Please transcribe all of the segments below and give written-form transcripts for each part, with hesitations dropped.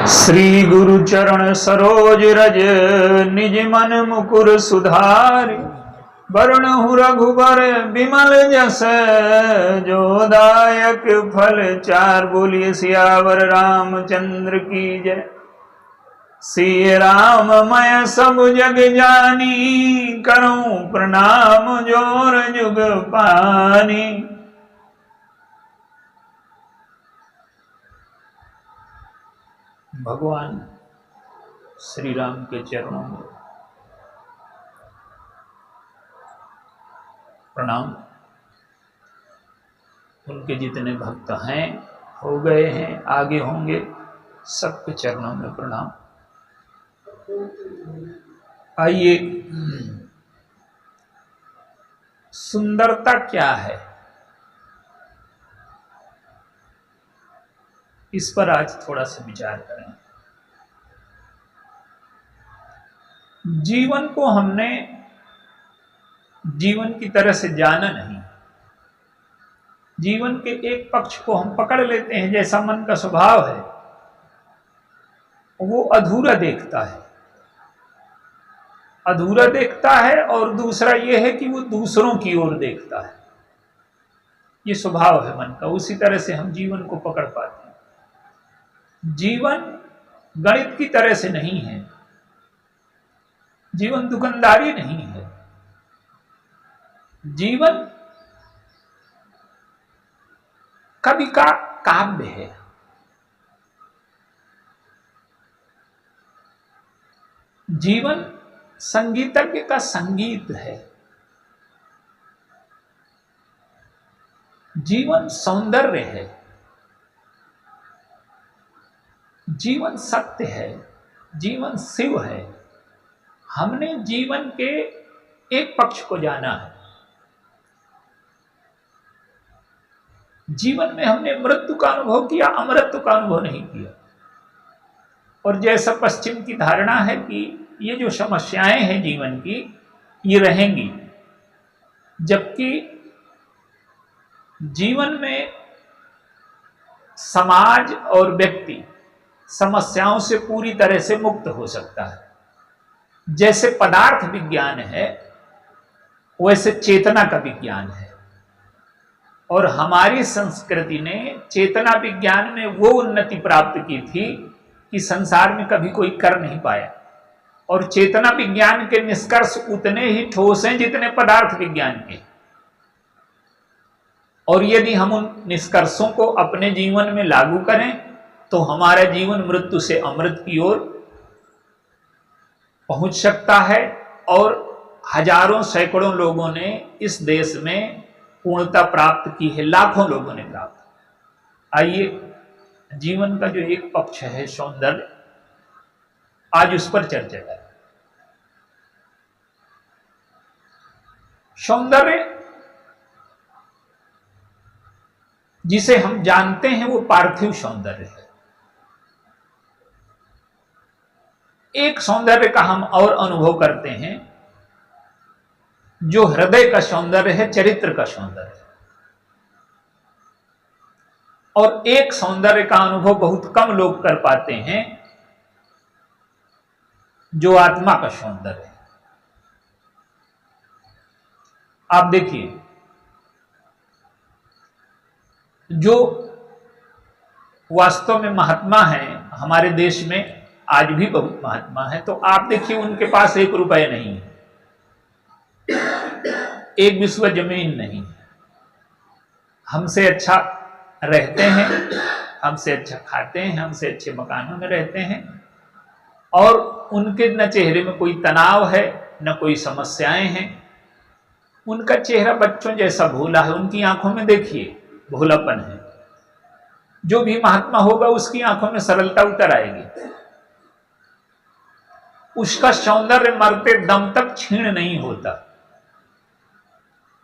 श्री गुरु चरण सरोज रज निज मन मुकुर सुधारि। वरणहु रघुबर बिमल जस जो दायक फल चार। बोलिए सियावर रामचंद्र की जय। सिय राम मैं सब जग जानी, करूं प्रणाम जोर जुग पानी। भगवान श्री राम के चरणों में प्रणाम। उनके जितने भक्त हैं, हो गए हैं, आगे होंगे, सबके चरणों में प्रणाम। आइए, सुंदरता क्या है, इस पर आज थोड़ा सा विचार करें। जीवन को हमने जीवन की तरह से जाना नहीं। जीवन के एक पक्ष को हम पकड़ लेते हैं, जैसा मन का स्वभाव है, वो अधूरा देखता है। अधूरा देखता है और दूसरा ये है कि वो दूसरों की ओर देखता है। ये स्वभाव है मन का। उसी तरह से हम जीवन को पकड़ पाते हैं। जीवन गणित की तरह से नहीं है। जीवन दुकानदारी नहीं है। जीवन कवि का काव्य है। जीवन संगीतज्ञ का संगीत है। जीवन सौंदर्य है। जीवन सत्य है। जीवन शिव है। हमने जीवन के एक पक्ष को जाना है। जीवन में हमने मृत्यु का अनुभव किया, अमृत्यु का अनुभव नहीं किया। और जैसा पश्चिम की धारणा है कि ये जो समस्याएं हैं जीवन की, ये रहेंगी, जबकि जीवन में समाज और व्यक्ति समस्याओं से पूरी तरह से मुक्त हो सकता है। जैसे पदार्थ विज्ञान है, वैसे चेतना का विज्ञान है। और हमारी संस्कृति ने चेतना विज्ञान में वो उन्नति प्राप्त की थी कि संसार में कभी कोई कर नहीं पाया। और चेतना विज्ञान के निष्कर्ष उतने ही ठोस हैं जितने पदार्थ विज्ञान के। और यदि हम उन निष्कर्षों को अपने जीवन में लागू करें तो हमारा जीवन मृत्यु से अमृत की ओर पहुंच सकता है। और हजारों सैकड़ों लोगों ने इस देश में पूर्णता प्राप्त की है। लाखों लोगों ने प्राप्त। आइए, जीवन का जो एक पक्ष है सौंदर्य, आज उस पर चर्चा करें। सौंदर्य जिसे हम जानते हैं वो पार्थिव सौंदर्य है। एक सौंदर्य का हम और अनुभव करते हैं जो हृदय का सौंदर्य है, चरित्र का सौंदर्य है। और एक सौंदर्य का अनुभव बहुत कम लोग कर पाते हैं, जो आत्मा का सौंदर्य है। आप देखिए, जो वास्तव में महात्मा हैं हमारे देश में, आज भी बहुत महात्मा है, तो आप देखिए उनके पास एक रुपए नहीं है, एक विश्व जमीन नहीं। हमसे अच्छा रहते हैं, हमसे अच्छा खाते हैं, हमसे अच्छे मकानों में रहते हैं। और उनके न चेहरे में कोई तनाव है, न कोई समस्याएं हैं। उनका चेहरा बच्चों जैसा भोला है। उनकी आंखों में देखिए भोलापन है। जो भी महात्मा होगा उसकी आंखों में सरलता उतर आएगी। उसका सौंदर्य मरते दम तक क्षीण नहीं होता।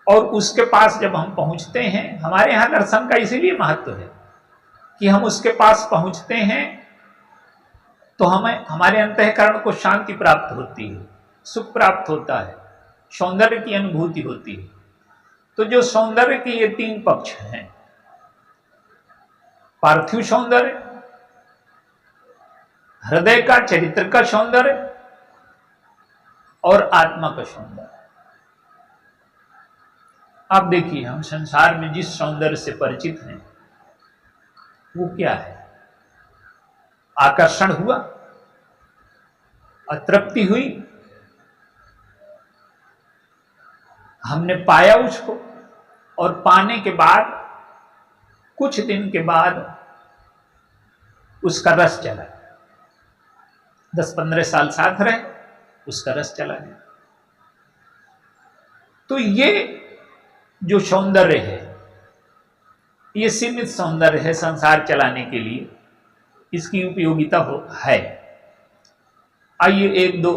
और उसके पास जब हम पहुंचते हैं, हमारे यहां दर्शन का इसीलिए महत्व है कि हम उसके पास पहुंचते हैं तो हमें हमारे अंतःकरण को शांति प्राप्त होती है, सुख प्राप्त होता है, सौंदर्य की अनुभूति होती है। तो जो सौंदर्य के ये तीन पक्ष हैं, पार्थिव सौंदर्य, हृदय का, चरित्र का सौंदर्य और आत्मा का सौंदर्य। आप देखिए, हम संसार में जिस सौंदर्य से परिचित हैं वो क्या है? आकर्षण हुआ, अतृप्ति हुई, हमने पाया उसको, और पाने के बाद कुछ दिन के बाद उसका रस चला गया। 10-15 साल साथ रहे, उसका रस चला गया। तो ये जो सौंदर्य है, ये सीमित सौंदर्य है संसार चलाने के लिए, इसकी उपयोगिता है। आइए एक दो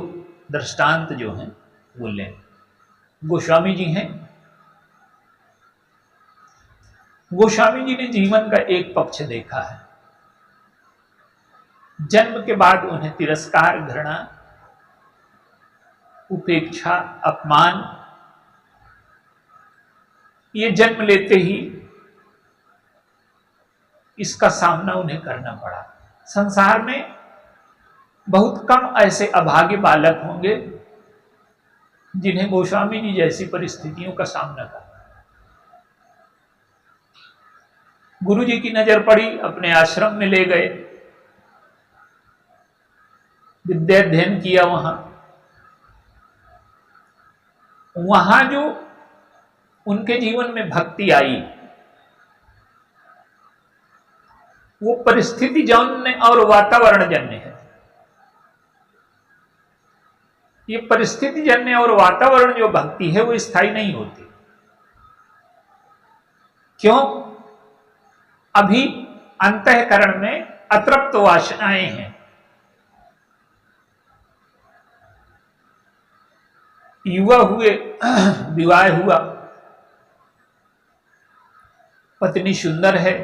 दृष्टांत जो हैं वो लें। गोस्वामी जी हैं, गोस्वामी जी ने जीवन का एक पक्ष देखा है। जन्म के बाद उन्हें तिरस्कार, घृणा, उपेक्षा, अपमान, ये जन्म लेते ही इसका सामना उन्हें करना पड़ा। संसार में बहुत कम ऐसे अभागे बालक होंगे जिन्हें गोस्वामी जी जैसी परिस्थितियों का सामना करना। गुरु जी की नजर पड़ी, अपने आश्रम में ले गए, विद्या अध्ययन किया। वहां जो उनके जीवन में भक्ति आई, वो परिस्थिति जन्य और वातावरण जन्य है। ये परिस्थिति जन्य और वातावरण जो भक्ति है वो स्थायी नहीं होती। क्यों? अभी अंतःकरण में अतृप्त वासनाएं हैं। युवा हुए, विवाह हुआ, पत्नी सुंदर है,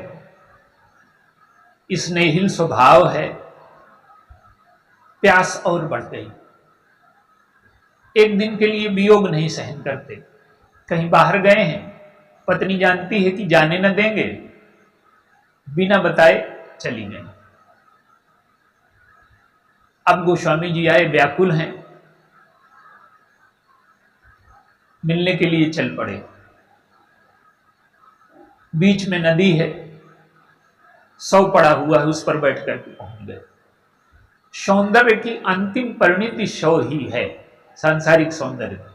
स्नेहिल स्वभाव है, प्यास और बढ़ गई। एक दिन के लिए वियोग नहीं सहन करते। कहीं बाहर गए हैं, पत्नी जानती है कि जाने न देंगे, बिना बताए चली गई। अब गोस्वामी जी आए, व्याकुल हैं, मिलने के लिए चल पड़े। बीच में नदी है, शव पड़ा हुआ है, उस पर बैठ कर पहुंच गए। सौंदर्य की अंतिम परिणति शव ही है, सांसारिक सौंदर्य।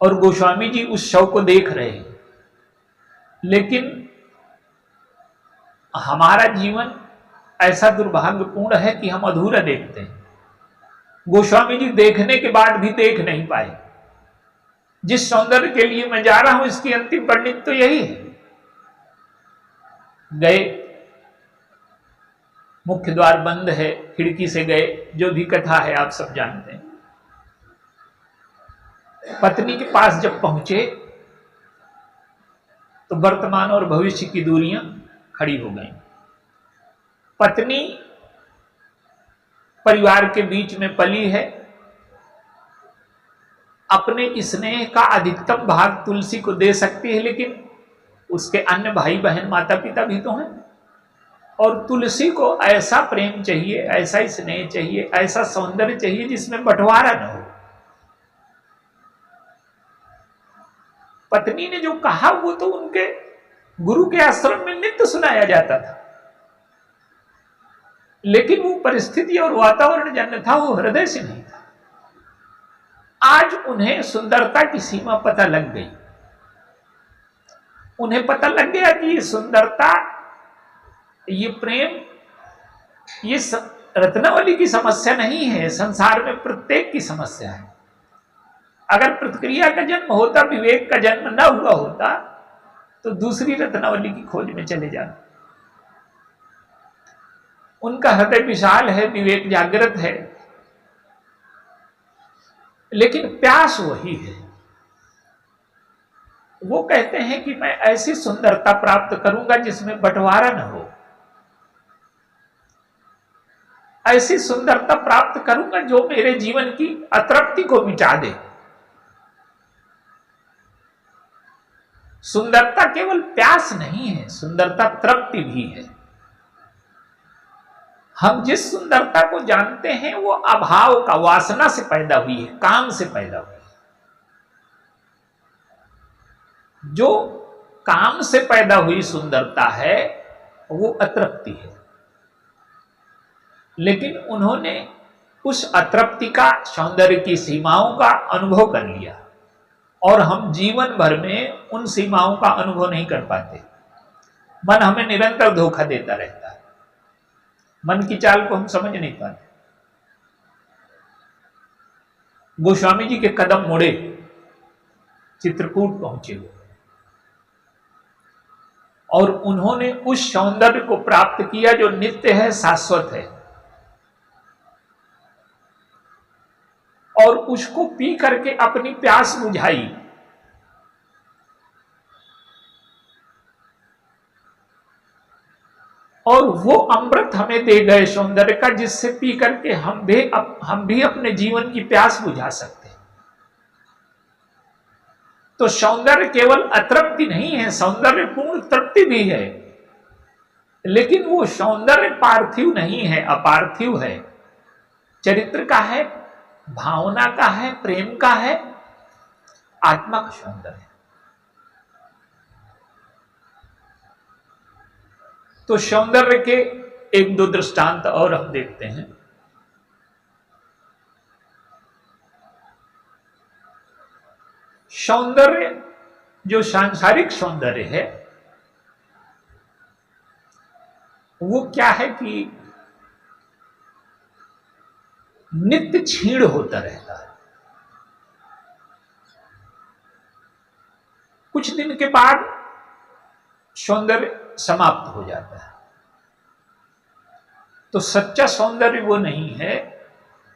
और गोस्वामी जी उस शव को देख रहे हैं। लेकिन हमारा जीवन ऐसा दुर्भाग्यपूर्ण है कि हम अधूरा देखते हैं। गोस्वामी जी देखने के बाद भी देख नहीं पाए। जिस सौंदर्य के लिए मैं जा रहा हूं, इसकी अंतिम परिणति तो यही है। गए, मुख्य द्वार बंद है, खिड़की से गए, जो भी कथा है आप सब जानते हैं। पत्नी के पास जब पहुंचे तो वर्तमान और भविष्य की दूरियां खड़ी हो गई। पत्नी परिवार के बीच में पली है, अपने स्नेह का अधिकतम भाग तुलसी को दे सकती है, लेकिन उसके अन्य भाई बहन, माता पिता भी तो हैं। और तुलसी को ऐसा प्रेम चाहिए, ऐसा स्नेह चाहिए, ऐसा सौंदर्य चाहिए जिसमें बंटवारा न हो। पत्नी ने जो कहा वो तो उनके गुरु के आश्रम में नित्य सुनाया जाता था, लेकिन वो परिस्थिति और वातावरण जन्य था, वो हृदय से नहीं था। आज उन्हें सुंदरता की सीमा पता लग गई। उन्हें पता लग गया कि ये सुंदरता, ये प्रेम, ये रत्नावली की समस्या नहीं है, संसार में प्रत्येक की समस्या है। अगर प्रतिक्रिया का जन्म होता, विवेक का जन्म न हुआ होता, तो दूसरी रत्नावली की खोज में चले जाते। उनका हृदय विशाल है, विवेक जागृत है, लेकिन प्यास वही है। वो कहते हैं कि मैं ऐसी सुंदरता प्राप्त करूंगा जिसमें बंटवारा न हो, ऐसी सुंदरता प्राप्त करूंगा जो मेरे जीवन की अतृप्ति को मिटा दे। सुंदरता केवल प्यास नहीं है, सुंदरता तृप्ति भी है। हम जिस सुंदरता को जानते हैं वो अभाव का, वासना से पैदा हुई है, काम से पैदा हुई है। जो काम से पैदा हुई सुंदरता है वो अतृप्ति है। लेकिन उन्होंने उस अतृप्ति का, सौंदर्य की सीमाओं का अनुभव कर लिया, और हम जीवन भर में उन सीमाओं का अनुभव नहीं कर पाते। मन हमें निरंतर धोखा देता रहता है, मन की चाल को हम समझ नहीं पाते। गोस्वामी जी के कदम मुड़े, चित्रकूट पहुंचे हुए, और उन्होंने उस सौंदर्य को प्राप्त किया जो नित्य है, शाश्वत है, और उसको पी करके अपनी प्यास बुझाई। और वो अमृत हमें दे गए सौंदर्य का, जिससे पी करके हम भी अपने जीवन की प्यास बुझा सकते हैं। तो सौंदर्य केवल अतृप्ति नहीं है, सौंदर्य पूर्ण तृप्ति भी है। लेकिन वो सौंदर्य पार्थिव नहीं है, अपार्थिव है, चरित्र का है, भावना का है, प्रेम का है, आत्मा का सौंदर्य। तो सौंदर्य के एक दो दृष्टांत और हम देखते हैं। सौंदर्य जो सांसारिक सौंदर्य है वो क्या है कि नित्य क्षीण होता रहता है। कुछ दिन के बाद सौंदर्य समाप्त हो जाता है। तो सच्चा सौंदर्य वो नहीं है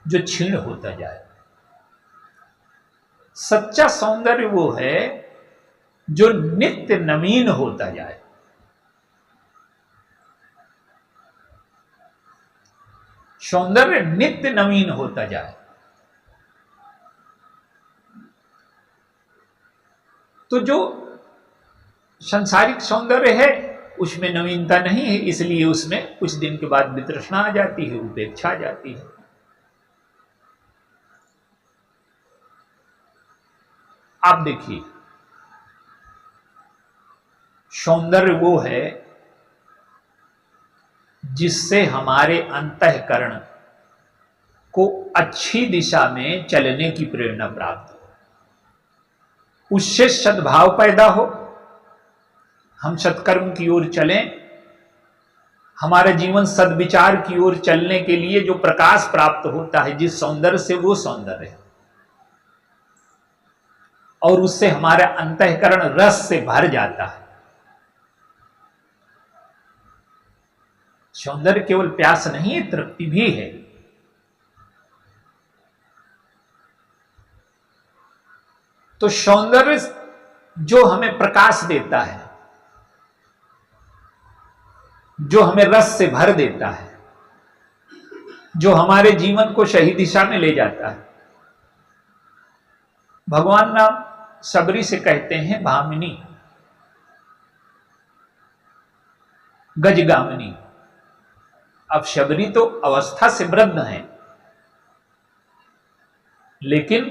जो क्षीण होता जाए। सच्चा सौंदर्य वो है जो नित्य नवीन होता जाए। सौंदर्य नित्य नवीन होता जाए। तो जो सांसारिक सौंदर्य है उसमें नवीनता नहीं है, इसलिए उसमें कुछ दिन के बाद वितृष्णा आ जाती है, उपेक्षा आ जाती है। आप देखिए, सौंदर्य वो है जिससे हमारे अंतःकरण को अच्छी दिशा में चलने की प्रेरणा प्राप्त हो, उससे सद्भाव पैदा हो, हम सत्कर्म की ओर चलें, हमारे जीवन सद्विचार की ओर चलने के लिए जो प्रकाश प्राप्त होता है जिस सौंदर्य से, वो सौंदर्य है। और उससे हमारा अंतःकरण रस से भर जाता है। सौंदर्य केवल प्यास नहीं है, तृप्ति भी है। तो सौंदर्य जो हमें प्रकाश देता है, जो हमें रस से भर देता है, जो हमारे जीवन को सही दिशा में ले जाता है। भगवान राम सबरी से कहते हैं भामिनी, गजगामिनी। अब शबरी तो अवस्था से वृद्ध है, लेकिन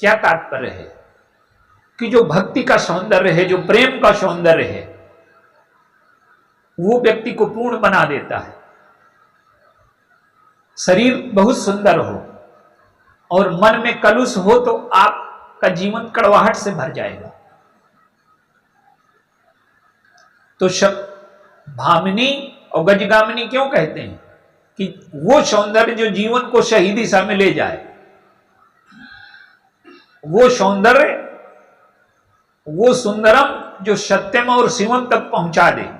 क्या तात्पर्य है कि जो भक्ति का सौंदर्य है, जो प्रेम का सौंदर्य है, वो व्यक्ति को पूर्ण बना देता है। शरीर बहुत सुंदर हो और मन में कलुष हो तो आपका जीवन कड़वाहट से भर जाएगा। तो भामिनी और गजगामिनी क्यों कहते हैं कि वो सौंदर्य जो जीवन को सही दिशा में ले जाए, वो सौंदर्य, वो सुंदरम जो सत्यम और शिवम तक पहुंचा दे।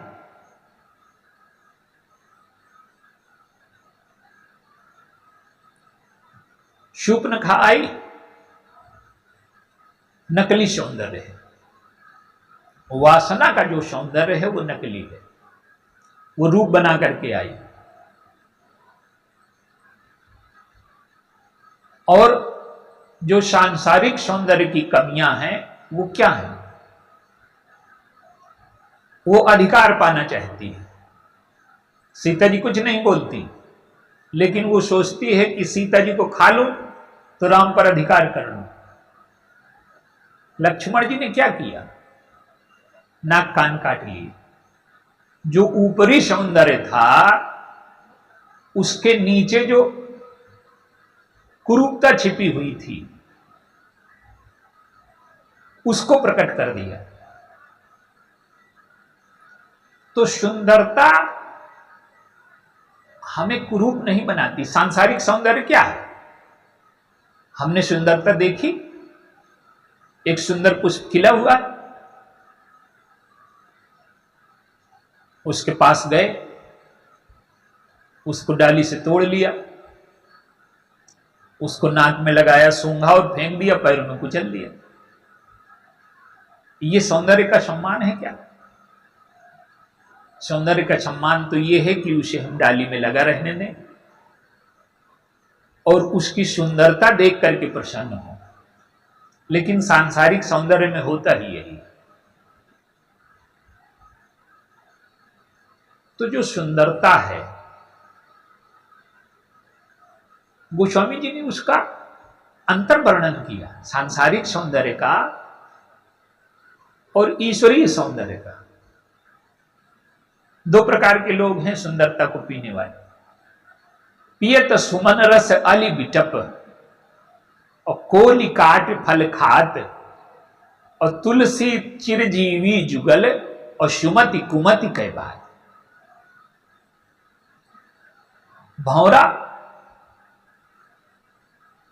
शूर्पणखा आई, नकली सौंदर्य है। वासना का जो सौंदर्य है वो नकली है, वो रूप बना करके आई। और जो सांसारिक सौंदर्य की कमियां हैं वो क्या है? वो अधिकार पाना चाहती है, सीता जी कुछ नहीं बोलती, लेकिन वो सोचती है कि सीता जी को खा लूं तो राम पर अधिकार कर लूं। लक्ष्मण जी ने क्या किया? नाक कान काट लिए। जो ऊपरी सौंदर्य था उसके नीचे जो कुरूपता छिपी हुई थी उसको प्रकट कर दिया। तो सुंदरता हमें कुरूप नहीं बनाती। सांसारिक सौंदर्य क्या है? हमने सुंदरता देखी, एक सुंदर पुष्प खिला हुआ, उसके पास गए, उसको डाली से तोड़ लिया, उसको नाक में लगाया, सूंघा और फेंक दिया, पैरों में कुचल दिया। ये सौंदर्य का सम्मान है क्या? सौंदर्य का सम्मान तो यह है कि उसे हम डाली में लगा रहने दें और उसकी सुंदरता देख करके प्रसन्न हो। लेकिन सांसारिक सौंदर्य में होता ही यही। तो जो सुंदरता है, गोस्वामी जी ने उसका अंतर वर्णन किया, सांसारिक सौंदर्य का और ईश्वरीय सौंदर्य का। दो प्रकार के लोग हैं सुंदरता को पीने वाले। पियत सुमन रस अली बिटप और कोली काट फल खात और तुलसी चिरजीवी जुगल और सुमति कुमति कह बात। भौरा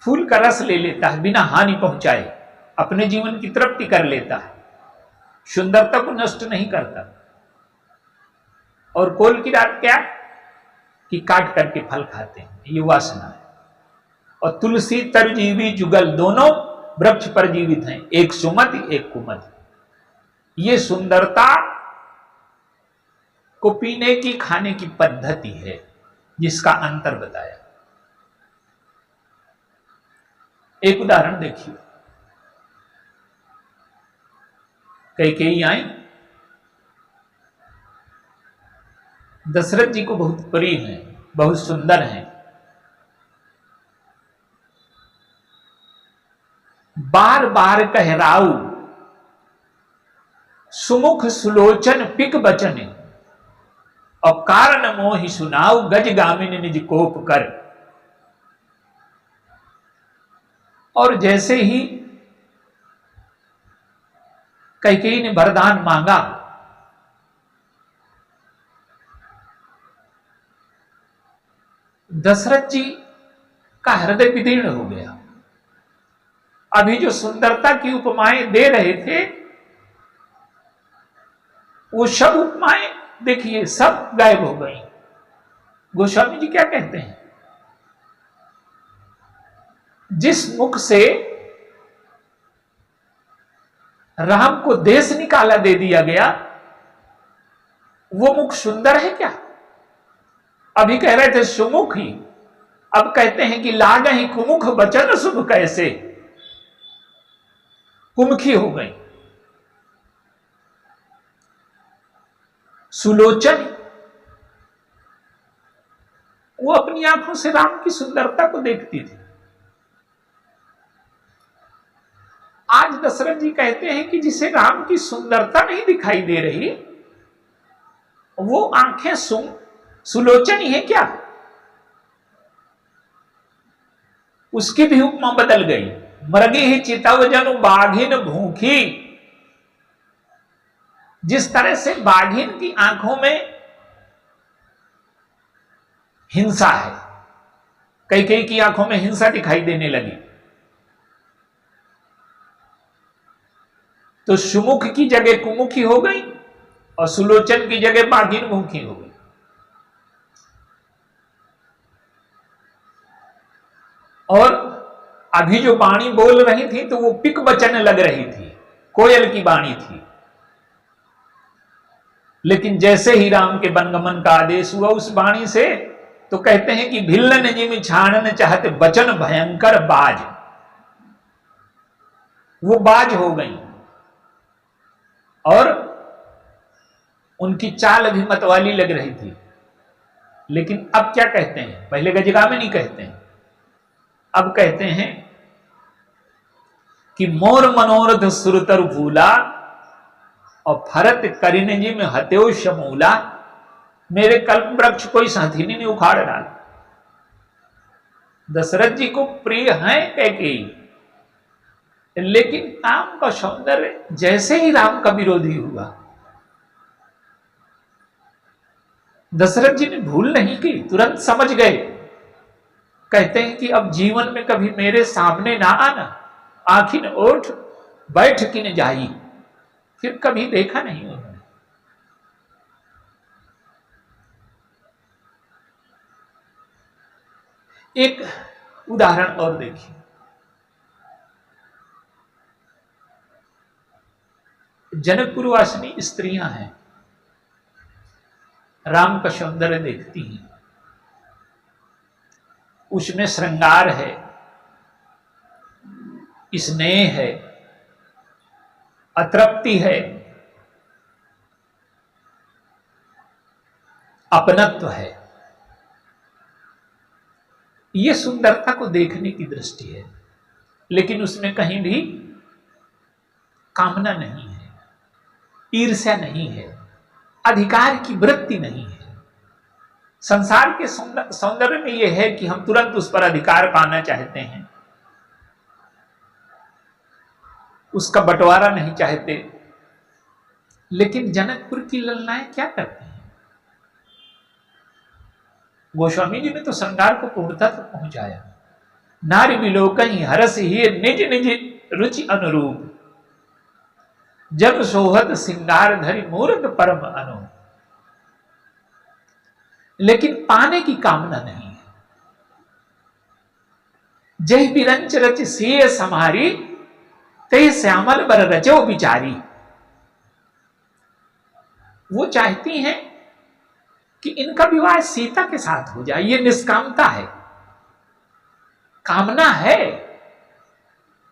फूल का रस ले लेता है, बिना हानि पहुंचाए अपने जीवन की तृप्ति कर लेता है, सुंदरता को नष्ट नहीं करता। और कोल की रात क्या कि काट करके फल खाते हैं, ये वासना है। और तुलसी तरजीवी जुगल, दोनों वृक्ष पर जीवित हैं, एक सुमति एक कुमति। ये सुंदरता को पीने की खाने की पद्धति है जिसका अंतर बताया। एक उदाहरण देखिए। कैकेयी आई, दशरथ जी को बहुत प्रिय हैं, बहुत सुंदर हैं, बार बार कहराऊ सुमुख सुलोचन पिक बचन और कारण मोहि सुनाऊ गज गामिन निज कोप कर। और जैसे ही कैकेयी ने वरदान मांगा, दशरथ जी का हृदय विदीर्ण हो गया। अभी जो सुंदरता की उपमाएं दे रहे थे वो सब उपमाएं देखिए सब गायब हो गई। गोस्वामी जी क्या कहते हैं? जिस मुख से राम को देश निकाला दे दिया गया वो मुख सुंदर है क्या? अभी कह रहे थे सुमुख ही, अब कहते हैं कि लाग ही कुमुख बचन शुभ कैसे, कुमुखी हो गई। सुलोचन, वो अपनी आंखों से राम की सुंदरता को देखती थी। आज दशरथ जी कहते हैं कि जिसे राम की सुंदरता नहीं दिखाई दे रही वो आंखें सुलोचन ही है क्या? उसकी भी उपमा बदल गई। मृगे ही चितवजनु बाघिन भूखी। जिस तरह से बाघिन की आंखों में हिंसा है, कैकेयी की आंखों में हिंसा दिखाई देने लगी, तो सुमुख की जगह कुमुखी हो गई और सुलोचन की जगह बाघिन मुखी हो गई। और अभी जो वाणी बोल रही थी तो वो पिक वचन लग रही थी, कोयल की वाणी थी। लेकिन जैसे ही राम के वनगमन का आदेश हुआ उस वाणी से, तो कहते हैं कि भिल्लन जिम छानन चाहते वचन भयंकर बाज, वो बाज हो गई और उनकी चाल भी मतवाली लग रही थी। लेकिन अब क्या कहते हैं, पहले गजगा में नहीं कहते हैं, अब कहते हैं कि मोर मनोरथ सुरतर भूला और भरत करिन जी में हत्यो शमूला। मेरे कल्प वृक्ष कोई साथी ने उखाड़ डाला। दशरथ जी को प्रिय है कैकेयी, लेकिन राम का सौंदर्य जैसे ही राम का विरोधी हुआ, दशरथ जी ने भूल नहीं की, तुरंत समझ गए। कहते हैं कि अब जीवन में कभी मेरे सामने ना आना, आखिन ओठ बैठ की न जाई। फिर कभी देखा नहीं उन्होंने। एक उदाहरण और देखिए, जनकपुरवासिनी स्त्रियां हैं, राम का सौंदर्य देखती हैं, उसमें श्रृंगार है, स्नेह है, अतृप्ति है, अपनत्व है। यह सुंदरता को देखने की दृष्टि है, लेकिन उसमें कहीं भी कामना नहीं है, ईर्ष्या नहीं है, अधिकार की वृत्ति नहीं है। संसार के सौंदर्य में यह है कि हम तुरंत उस पर अधिकार पाना चाहते हैं, उसका बंटवारा नहीं चाहते। लेकिन जनकपुर की ललनाएं क्या करती हैं? गोस्वामी जी ने तो श्रृंगार को पूर्णता तक पहुंचाया। नारी विलोकहि हरस ही निज निज रुचि अनुरूप, जब सोहत सिंगार धरि मूर्त परम अनु। लेकिन पाने की कामना नहीं है। जय बिरंच रच सिय समारी, ते श्यामल बर रचो बिचारी। वो चाहती हैं कि इनका विवाह सीता के साथ हो जाए। ये निष्कामता है, कामना है।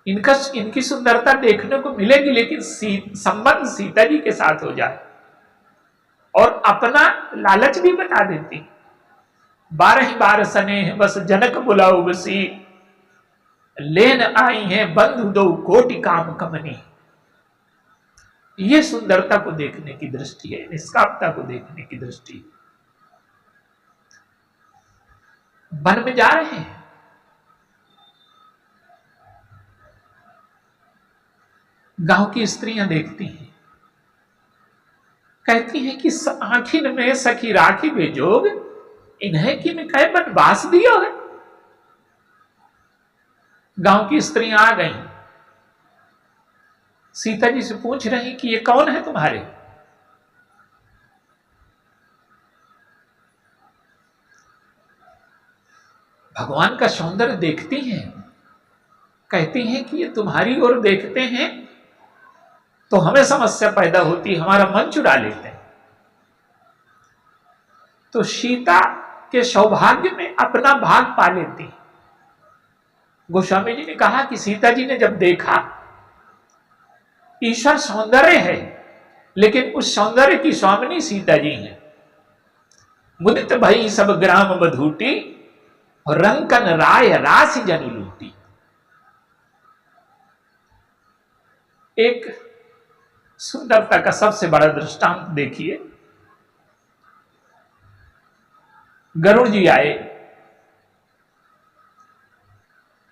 इनकी सुंदरता देखने को मिलेगी, लेकिन संबंध सीता जी के साथ हो जाए। और अपना लालच भी बता देती, 12 बार स्नेह बस जनक बुलाओ बसी, लेन आई हैं बंधु दो कोटि काम कमनी। ये सुंदरता को देखने की दृष्टि है, निष्कामता को देखने की दृष्टि है। वन में जा रहे हैं, गांव की स्त्रियां देखती हैं, कहती हैं कि आखिर में सखी राखी बेजोग, इन्हें कि कह बनवास दियो है। गांव की स्त्रियां आ गई, सीता जी से पूछ रही कि ये कौन है तुम्हारे? भगवान का सौंदर्य देखती हैं, कहती हैं कि ये तुम्हारी ओर देखते हैं तो हमें समस्या पैदा होती, हमारा मन चुरा लेते हैं। तो सीता के सौभाग्य में अपना भाग पा लेती। गोस्वामी जी ने कहा कि सीता जी ने जब देखा ईश्वर सौंदर्य है, लेकिन उस सौंदर्य की स्वामिनी सीता जी हैं। मुदित भई सब ग्राम बधूटी, और रंकन राय राशि जनु लूटी। एक सुंदरता का सबसे बड़ा दृष्टांत देखिए। गरुड़ जी आए,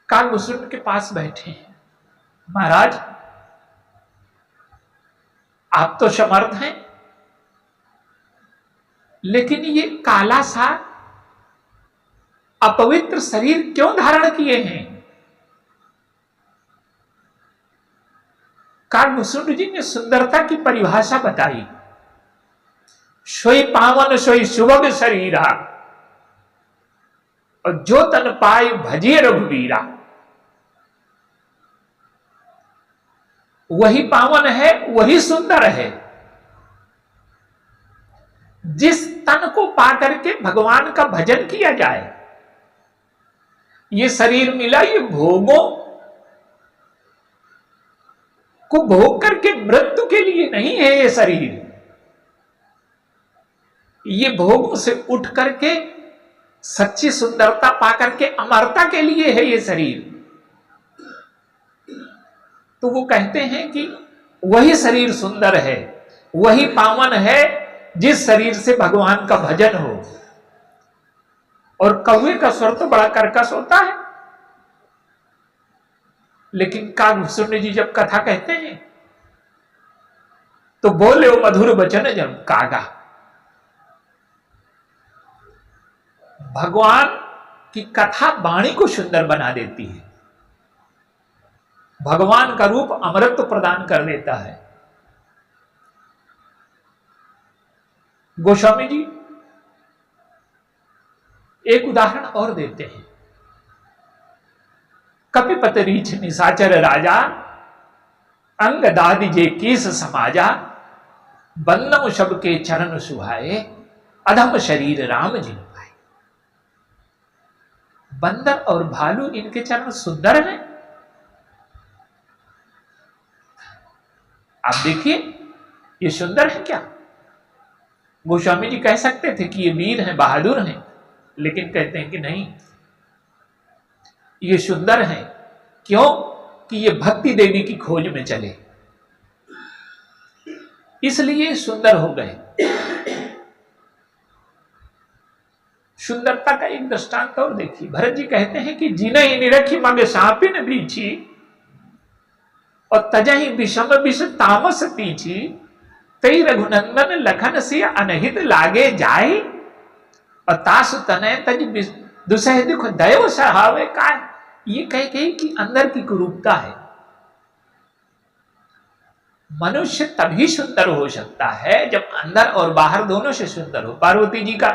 कालभूषण के पास बैठे हैं। महाराज, आप तो समर्थ हैं, लेकिन ये काला सा अपवित्र शरीर क्यों धारण किए हैं? कालभूषण जी ने सुंदरता की परिभाषा बताई। सोई पावन सोई सुभग शरीरा, और जो तन पाए भजिए रघुवीरा। वही पावन है, वही सुंदर है। जिस तन को पाकर के भगवान का भजन किया जाए। ये शरीर मिला, ये भोगों को भोग करके मृत्यु के लिए नहीं है। ये शरीर ये भोगों से उठ करके सच्ची सुंदरता पाकर के अमरता के लिए है ये शरीर। तो वो कहते हैं कि वही शरीर सुंदर है, वही पावन है जिस शरीर से भगवान का भजन हो। और कौवे का स्वर तो बड़ा कर्कश होता है, लेकिन कागभूषण जी जब कथा कहते हैं तो बोले वो मधुर वचन जब कागा। भगवान की कथा वाणी को सुंदर बना देती है। भगवान का रूप अमरत्व प्रदान कर देता है। गोस्वामी जी एक उदाहरण और देते हैं। कपिपत रीछ निशाचर राजा, अंग दादि जे केस समाजा, बंदम सबके चरण सुहाए, अधम शरीर राम जिन पाए। बंदर और भालू इनके चरण सुंदर हैं। आप देखिए ये सुंदर है क्या? गोस्वामी जी कह सकते थे कि ये वीर हैं, बहादुर हैं, लेकिन कहते हैं कि नहीं, ये सुंदर हैं। क्यों? कि ये भक्ति देवी की खोज में चले, इसलिए सुंदर हो गए। सुंदरता का एक दृष्टांत और देखिए। भरत जी कहते हैं कि जिन्हें निरखी मग सापिन बीछी, और तजहि विषम विष तामस तीछी, तई रघुनंदन लखन से अनहित लागे जाए, और तासु तनय तज दुसह दुख दयो सहावे। का ये कह कि अंदर की कुरूपता है। मनुष्य तभी सुंदर हो सकता है जब अंदर और बाहर दोनों से सुंदर हो। पार्वती जी का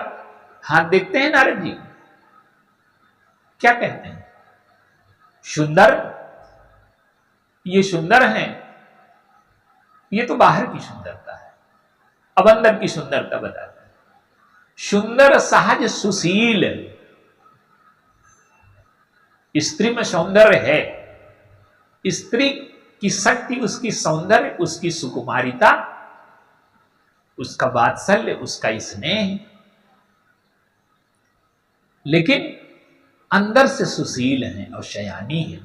हाथ देखते हैं नारद जी, क्या कहते हैं? सुंदर, ये सुंदर हैं। ये तो बाहर की सुंदरता है, अब अंदर की सुंदरता बताते हैं। सुंदर सहज सुशील, स्त्री में सौंदर्य है। स्त्री की शक्ति उसकी सौंदर्य, उसकी सुकुमारिता, उसका वात्सल्य, उसका स्नेह, लेकिन अंदर से सुशील है और शयानी है।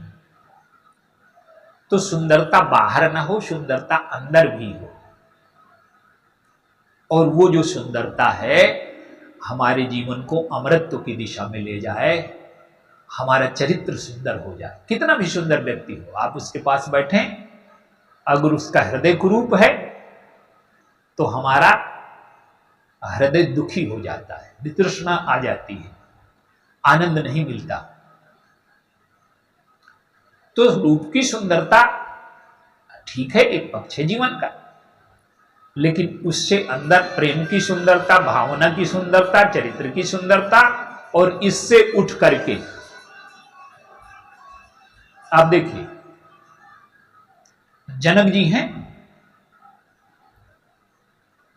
तो सुंदरता बाहर ना हो, सुंदरता अंदर भी हो। और वो जो सुंदरता है हमारे जीवन को अमरत्व की दिशा में ले जाए, हमारा चरित्र सुंदर हो जाए। कितना भी सुंदर व्यक्ति हो, आप उसके पास बैठें, अगर उसका हृदय कुरूप है तो हमारा हृदय दुखी हो जाता है, वितृष्णा आ जाती है, आनंद नहीं मिलता। तो रूप की सुंदरता ठीक है, एक पक्ष है जीवन का, लेकिन उससे अंदर प्रेम की सुंदरता, भावना की सुंदरता, चरित्र की सुंदरता, और इससे उठ करके आप देखिए जनक जी हैं,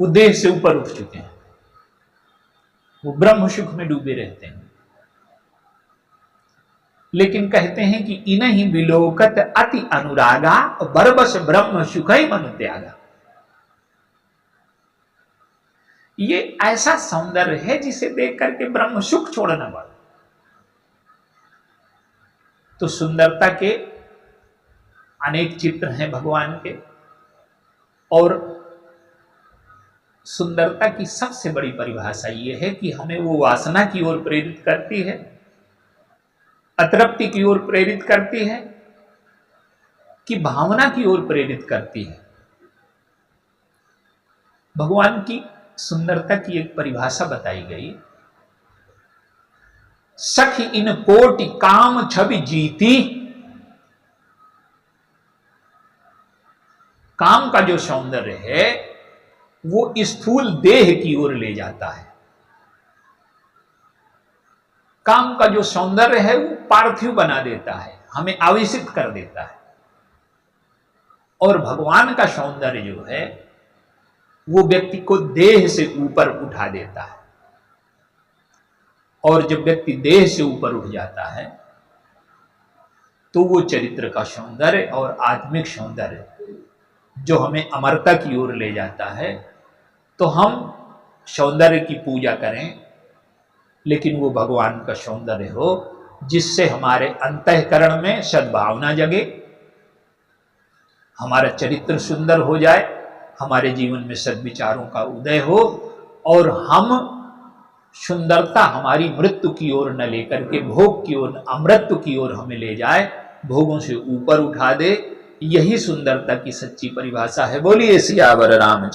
वो देह से ऊपर उठ चुके हैं, वो ब्रह्म सुख में डूबे रहते हैं, लेकिन कहते हैं कि इन्हीं विलोकत अति अनुरागा, बरबस ब्रह्म सुख ही मन त्यागा। ये ऐसा सौंदर्य है जिसे देख करके ब्रह्म सुख छोड़ना पड़ा। तो सुंदरता के अनेक चित्र हैं भगवान के, और सुंदरता की सबसे बड़ी परिभाषा यह है कि हमें वो वासना की ओर प्रेरित करती है, अतृप्ति की ओर प्रेरित करती है, कि भावना की ओर प्रेरित करती है। भगवान की सुंदरता की एक परिभाषा बताई गई, सखी इन कोटि काम छवि जीती। काम का जो सौंदर्य है वो स्थूल देह की ओर ले जाता है। काम का जो सौंदर्य है वो पार्थिव बना देता है, हमें आवेशित कर देता है। और भगवान का सौंदर्य जो है वो व्यक्ति को देह से ऊपर उठा देता है। और जब व्यक्ति देह से ऊपर उठ जाता है तो वो चरित्र का सौंदर्य और आत्मिक सौंदर्य जो हमें अमरता की ओर ले जाता है। तो हम सौंदर्य की पूजा करें, लेकिन वो भगवान का सौंदर्य हो जिससे हमारे अंतःकरण में सद्भावना जगे, हमारा चरित्र सुंदर हो जाए, हमारे जीवन में सद्विचारों का उदय हो और हम सुंदरता हमारी मृत्यु की ओर न लेकर के भोग की ओर, अमृत्यु की ओर हमें ले जाए, भोगों से ऊपर उठा दे। यही सुंदरता की सच्ची परिभाषा है। बोलिए सियावर राम।